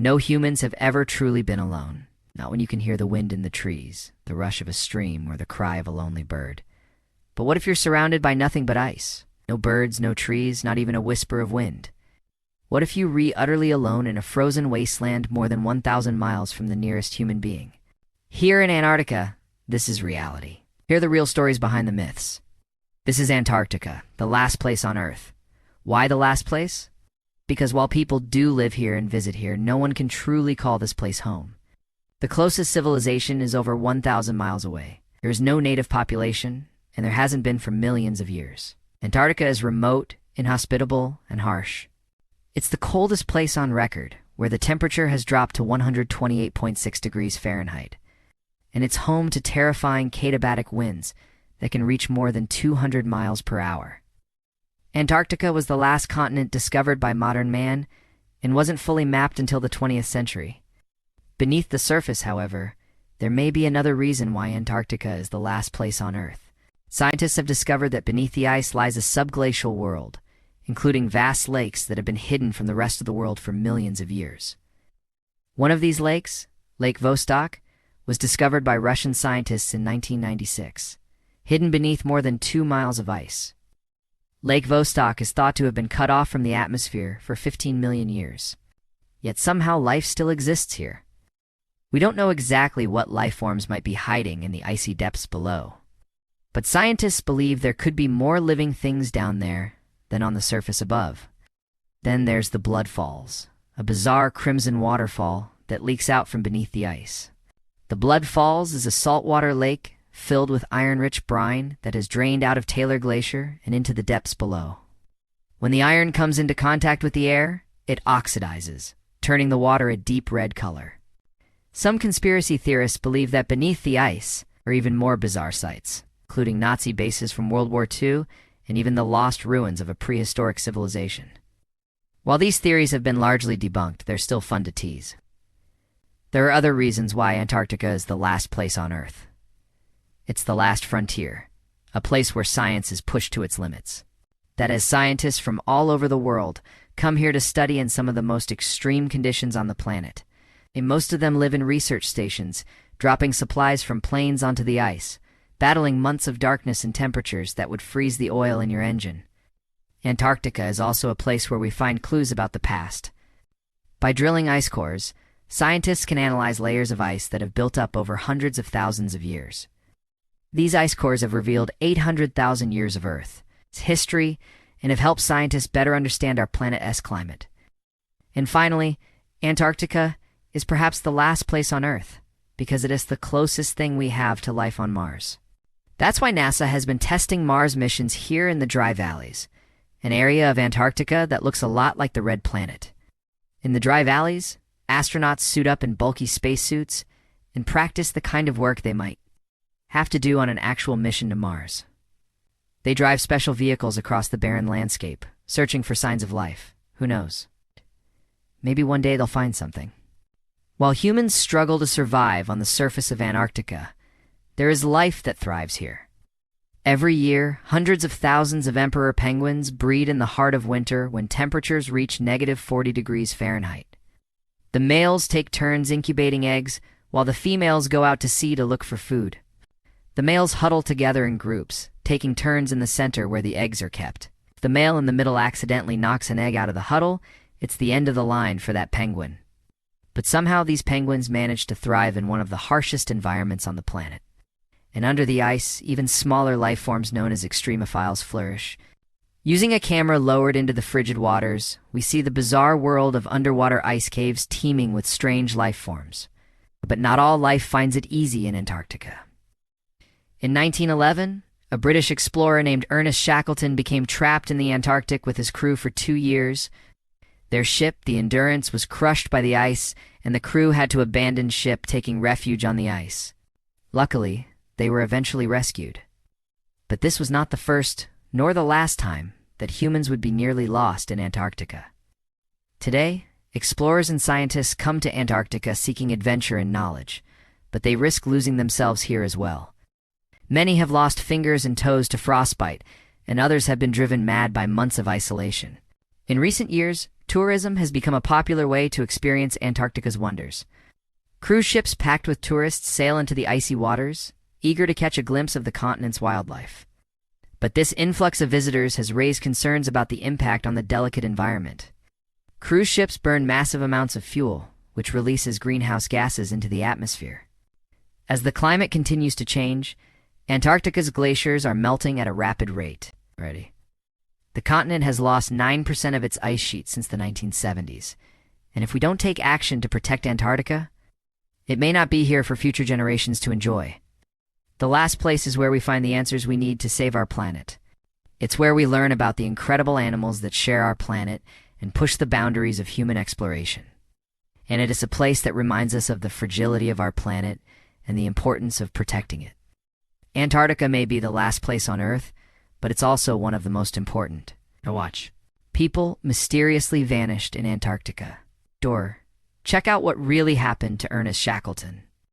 No humans have ever truly been alone, not when you can hear the wind in the trees, the rush of a stream, or the cry of a lonely bird. But what if you're surrounded by nothing but ice? No birds, no trees, not even a whisper of wind. What if you were utterly alone in a frozen wasteland more than 1,000 miles from the nearest human being? Here in Antarctica, this is reality. Here are the real stories behind the myths. This is Antarctica, the last place on Earth. Why the last place? Because while people do live here and visit here, no one can truly call this place home. The closest civilization is over 1,000 miles away. There is no native population, and there hasn't been for millions of years. Antarctica is remote, inhospitable, and harsh. It's the coldest place on record, where the temperature has dropped to 128.6 degrees Fahrenheit. And it's home to terrifying katabatic winds that can reach more than 200 miles per hour. Antarctica was the last continent discovered by modern man and wasn't fully mapped until the 20th century. Beneath the surface, however, there may be another reason why Antarctica is the last place on Earth. Scientists have discovered that beneath the ice lies a subglacial world, including vast lakes that have been hidden from the rest of the world for millions of years. One of these lakes, Lake Vostok, was discovered by Russian scientists in 1996, hidden beneath more than 2 miles of ice. Lake Vostok is thought to have been cut off from the atmosphere for 15 million years. Yet somehow life still exists here. We don't know exactly what life forms might be hiding in the icy depths below, but scientists believe there could be more living things down there than on the surface above. Then there's the Blood Falls, a bizarre crimson waterfall that leaks out from beneath the ice. The Blood Falls is a saltwater lake filled with iron-rich brine that has drained out of Taylor Glacier and into the depths below. When the iron comes into contact with the air, it oxidizes, turning the water a deep red color. Some conspiracy theorists believe that beneath the ice are even more bizarre sights, including Nazi bases from World War II and even the lost ruins of a prehistoric civilization. While these theories have been largely debunked, they're still fun to tease. There are other reasons why Antarctica is the last place on Earth. It's the last frontier, a place where science is pushed to its limits. That as scientists from all over the world come here to study in some of the most extreme conditions on the planet, and most of them live in research stations, dropping supplies from planes onto the ice, battling months of darkness and temperatures that would freeze the oil in your engine. Antarctica is also a place where we find clues about the past. By drilling ice cores, scientists can analyze layers of ice that have built up over hundreds of thousands of years. These ice cores have revealed 800,000 years of Earth's history and have helped scientists better understand our planet's climate. And finally, Antarctica is perhaps the last place on Earth because it is the closest thing we have to life on Mars. That's why NASA has been testing Mars missions here in the Dry Valleys, an area of Antarctica that looks a lot like the Red Planet. In the Dry Valleys, astronauts suit up in bulky spacesuits and practice the kind of work they might have to do on an actual mission to Mars. They drive special vehicles across the barren landscape, searching for signs of life. Who knows? Maybe one day they'll find something. While humans struggle to survive on the surface of Antarctica, there is life that thrives here. Every year, hundreds of thousands of emperor penguins breed in the heart of winter when temperatures reach -40 degrees Fahrenheit. The males take turns incubating eggs, while the females go out to sea to look for food. The males huddle together in groups, taking turns in the center where the eggs are kept. If the male in the middle accidentally knocks an egg out of the huddle, it's the end of the line for that penguin. But somehow these penguins manage to thrive in one of the harshest environments on the planet. And under the ice, even smaller life forms known as extremophiles flourish. Using a camera lowered into the frigid waters, we see the bizarre world of underwater ice caves teeming with strange life forms. But not all life finds it easy in Antarctica. In 1911, a British explorer named Ernest Shackleton became trapped in the Antarctic with his crew for 2 years. Their ship, the Endurance, was crushed by the ice, and the crew had to abandon ship, taking refuge on the ice. Luckily, they were eventually rescued. But this was not the first, nor the last time, that humans would be nearly lost in Antarctica. Today, explorers and scientists come to Antarctica seeking adventure and knowledge, but they risk losing themselves here as well. Many have lost fingers and toes to frostbite, and others have been driven mad by months of isolation. In recent years, Tourism has become a popular way to experience Antarctica's wonders. Cruise ships packed with tourists sail into the icy waters, eager to catch a glimpse of the continent's wildlife. But this influx of visitors has raised concerns about the impact on the delicate environment. Cruise ships burn massive amounts of fuel, which releases greenhouse gases into the atmosphere. As the climate continues to change, Antarctica's glaciers are melting at a rapid rate. The continent has lost 9% of its ice sheet since the 1970s, and if we don't take action to protect Antarctica, it may not be here for future generations to enjoy. The last place is where we find the answers we need to save our planet. It's where we learn about the incredible animals that share our planet and push the boundaries of human exploration. And it is a place that reminds us of the fragility of our planet and the importance of protecting it. Antarctica may be the last place on Earth, but it's also one of the most important. Now watch. People mysteriously vanished in Antarctica. Check out what really happened to Ernest Shackleton.